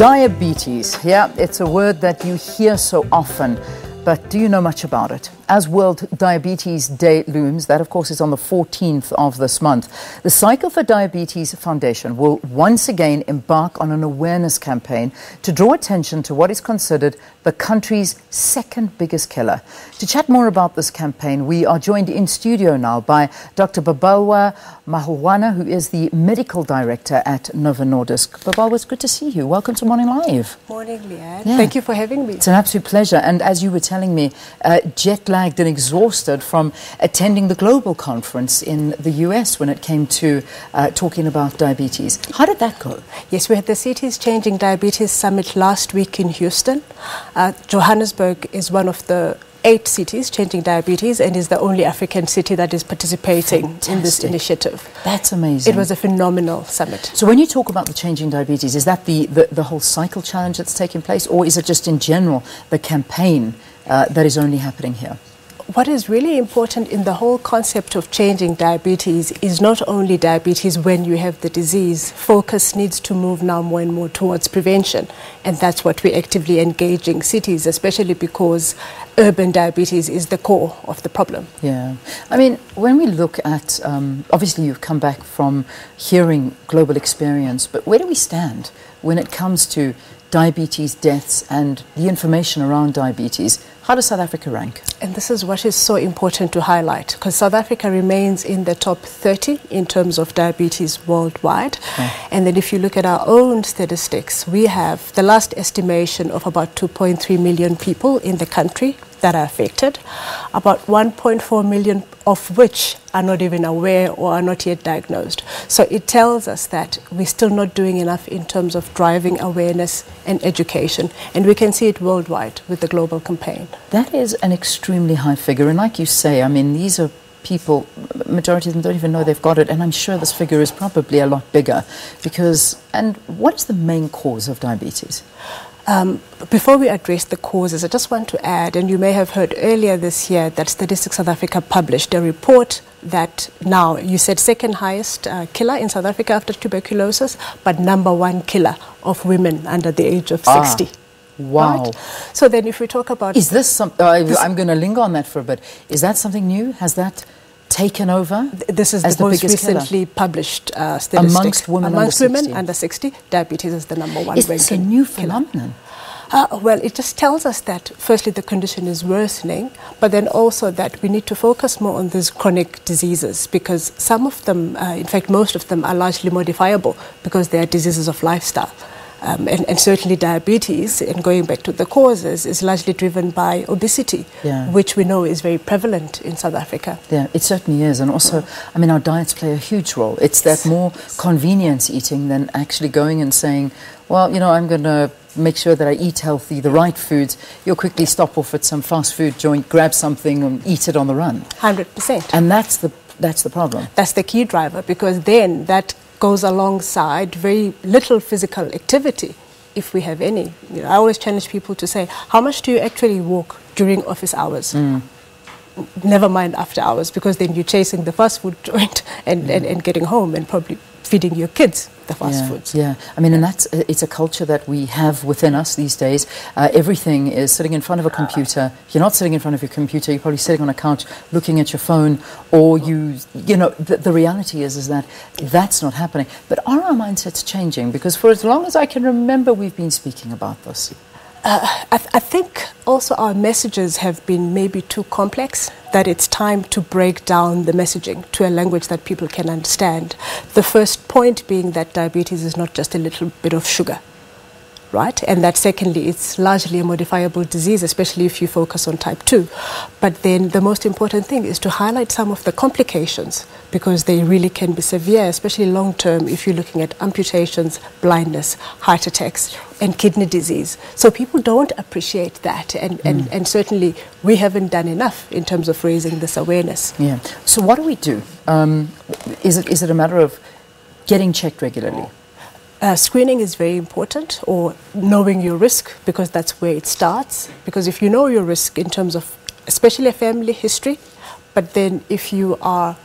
Diabetes, yeah, it's a word that you hear so often, but do you know much about it? As World Diabetes Day looms, that of course is on the 14th of this month, the Cycle-4-Diabetes Foundation will once again embark on an awareness campaign to draw attention to what is considered the country's second biggest killer. To chat more about this campaign, we are joined in studio now by Dr. Babalwa Maholwana, who is the Medical Director at Novo Nordisk. Babalwa, it's good to see you. Welcome to Morning Live. Morning, Leanne. Yeah. Thank you for having me. It's an absolute pleasure. And as you were telling me, jet-lagged and exhausted from attending the global conference in the US when it came to talking about diabetes. How did that go? Yes, we had the Cities Changing Diabetes Summit last week in Houston. Johannesburg is one of the 8 cities changing diabetes and is the only African city that is participating in this initiative. That's amazing. It was a phenomenal summit. So when you talk about the changing diabetes, is that the whole cycle challenge that's taking place, or is it just in general the campaign that is only happening here? What is really important in the whole concept of changing diabetes is not only diabetes when you have the disease. Focus needs to move now more and more towards prevention, and that's what we're actively engaging cities, especially because urban diabetes is the core of the problem. Yeah. I mean, when we look at, obviously you've come back from hearing global experience, but where do we stand when it comes to diabetes deaths and the information around diabetes? How does South Africa rank? And this is what is so important to highlight, because South Africa remains in the top 30 in terms of diabetes worldwide. Okay. And then if you look at our own statistics, we have the last estimation of about 2.3 million people in the country that are affected, about 1.4 million of which are not even aware or are not yet diagnosed. So it tells us that we're still not doing enough in terms of driving awareness and education. And we can see it worldwide with the global campaign. That is an extremely high figure. And like you say, I mean, these are people, majority of them don't even know they've got it. And I'm sure this figure is probably a lot bigger because, and what is the main cause of diabetes? Before we address the causes, I just want to add, and you may have heard earlier this year that Statistics South Africa published a report that now, you said second highest killer in South Africa after tuberculosis, but #1 killer of women under the age of 60. Wow. Right? So then if we talk about... Is this something, I'm going to linger on that for a bit. Is that something new? Has that taken over? This is the most recently published statistic. Amongst women under 60, diabetes is the #1. Is this a new phenomenon? Well, it just tells us that, firstly, the condition is worsening, but then also that we need to focus more on these chronic diseases because some of them, in fact, most of them are largely modifiable because they are diseases of lifestyle. And certainly diabetes, and going back to the causes, is largely driven by obesity, which we know is very prevalent in South Africa. Yeah, it certainly is. And also, I mean, our diets play a huge role. It's that more convenience eating than actually going and saying, well, you know, I'm going to make sure that I eat healthy, the right foods. You'll quickly stop off at some fast food joint, grab something and eat it on the run. 100%. And that's the problem. That's the key driver, because then that goes alongside very little physical activity, if we have any. You know, I always challenge people to say, how much do you actually walk during office hours? Never mind after hours, because then you're chasing the fast food joint and getting home and probably feeding your kids the fast foods. Yeah, I mean, and it's a culture that we have within us these days. Everything is sitting in front of a computer. If you're not sitting in front of your computer, you're probably sitting on a couch looking at your phone, or you know, the reality is that that's not happening. But are our mindsets changing? Because for as long as I can remember, we've been speaking about this. I think also our messages have been maybe too complex, that it's time to break down the messaging to a language that people can understand. The first point being that diabetes is not just a little bit of sugar, right? And that secondly, it's largely a modifiable disease, especially if you focus on type 2. But then the most important thing is to highlight some of the complications, because they really can be severe, especially long term if you're looking at amputations, blindness, heart attacks, and kidney disease. So people don't appreciate that, and certainly we haven't done enough in terms of raising this awareness. Yeah. So what do we do? Is it a matter of getting checked regularly? Screening is very important, or knowing your risk, because that's where it starts. Because if you know your risk in terms of especially a family history, but then if you are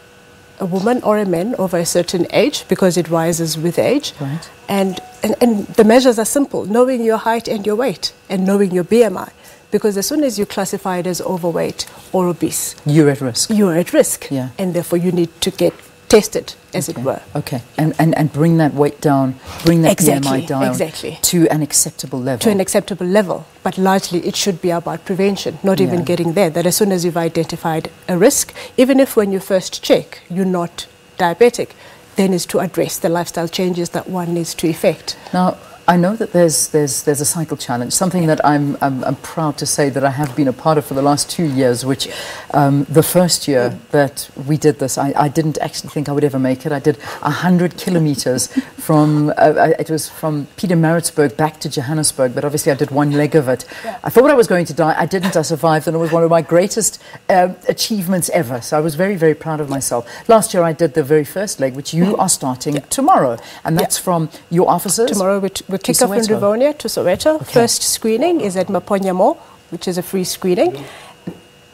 a woman or a man over a certain age, because it rises with age, right, and and the measures are simple: knowing your height and your weight, and knowing your BMI. Because as soon as you classify it as overweight or obese, you're at risk. You're at risk, yeah. And therefore you need to get tested, as it were. Okay, and bring that weight down, bring that BMI down to an acceptable level. To an acceptable level, but largely it should be about prevention, not even getting there. That as soon as you've identified a risk, even if when you first check you're not diabetic, then is to address the lifestyle changes that one needs to effect. Now, I know that there's a cycle challenge, something that I'm proud to say that I have been a part of for the last 2 years, which the first year that we did this, I didn't actually think I would ever make it. I did 100 kilometers from, it was from Pietermaritzburg back to Johannesburg, but obviously I did one leg of it. I thought I was going to die. I didn't. I survived, and it was one of my greatest achievements ever. So I was very, very proud of myself. Last year I did the very first leg, which you are starting tomorrow, and that's from your offices. Tomorrow we kick off in Rivonia to Soweto. Okay. First screening is at Maponya Mall, which is a free screening.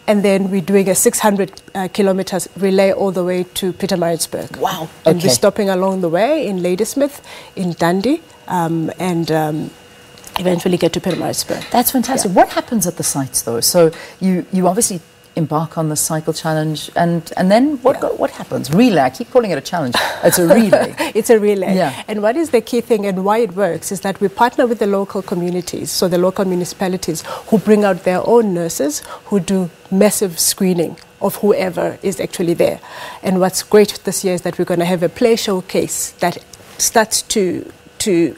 And then we're doing a 600 kilometers relay all the way to Pietermaritzburg. Wow. And we're stopping along the way in Ladysmith, in Dundee, and eventually get to Pietermaritzburg. That's fantastic. Yeah. What happens at the sites, though? So you obviously embark on the cycle challenge, and then what happens? Relay. I keep calling it a challenge. It's a relay. It's a relay. Yeah. And what is the key thing and why it works is that we partner with the local communities, so the local municipalities who bring out their own nurses who do massive screening of whoever is actually there. And what's great this year is that we're going to have a play showcase that starts to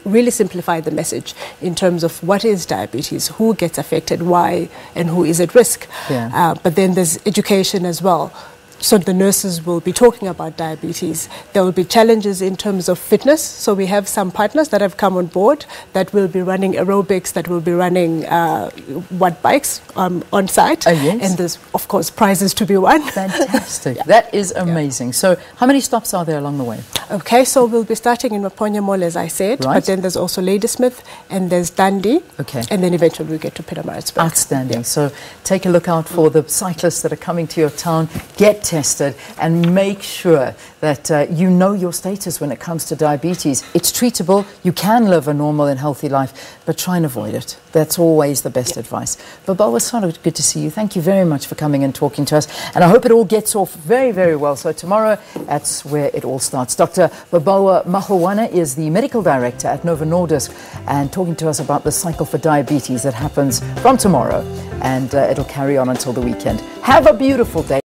really simplify the message in terms of what is diabetes, who gets affected, why, and who is at risk. Yeah. But then there's education as well. So the nurses will be talking about diabetes. There will be challenges in terms of fitness. So we have some partners that have come on board that will be running aerobics, that will be running watt bikes on site. Oh, yes. And there's, of course, prizes to be won. Fantastic. That is amazing. So how many stops are there along the way? Okay, so we'll be starting in Maponya Mall, as I said. Right. But then there's also Ladysmith, and there's Dundee. Okay. And then eventually we get to Pietermaritzburg. Outstanding. So take a look out for the cyclists that are coming to your town. Get tested and make sure that you know your status when it comes to diabetes. It's treatable. You can live a normal and healthy life, but try and avoid it. That's always the best advice. Babalwa, it's so good to see you. Thank you very much for coming and talking to us. And I hope it all gets off very, very well. So tomorrow, that's where it all starts. Dr. Babalwa Maholwana is the medical director at Novo Nordisk and talking to us about the Cycle-for-Diabetes that happens from tomorrow. And it'll carry on until the weekend. Have a beautiful day.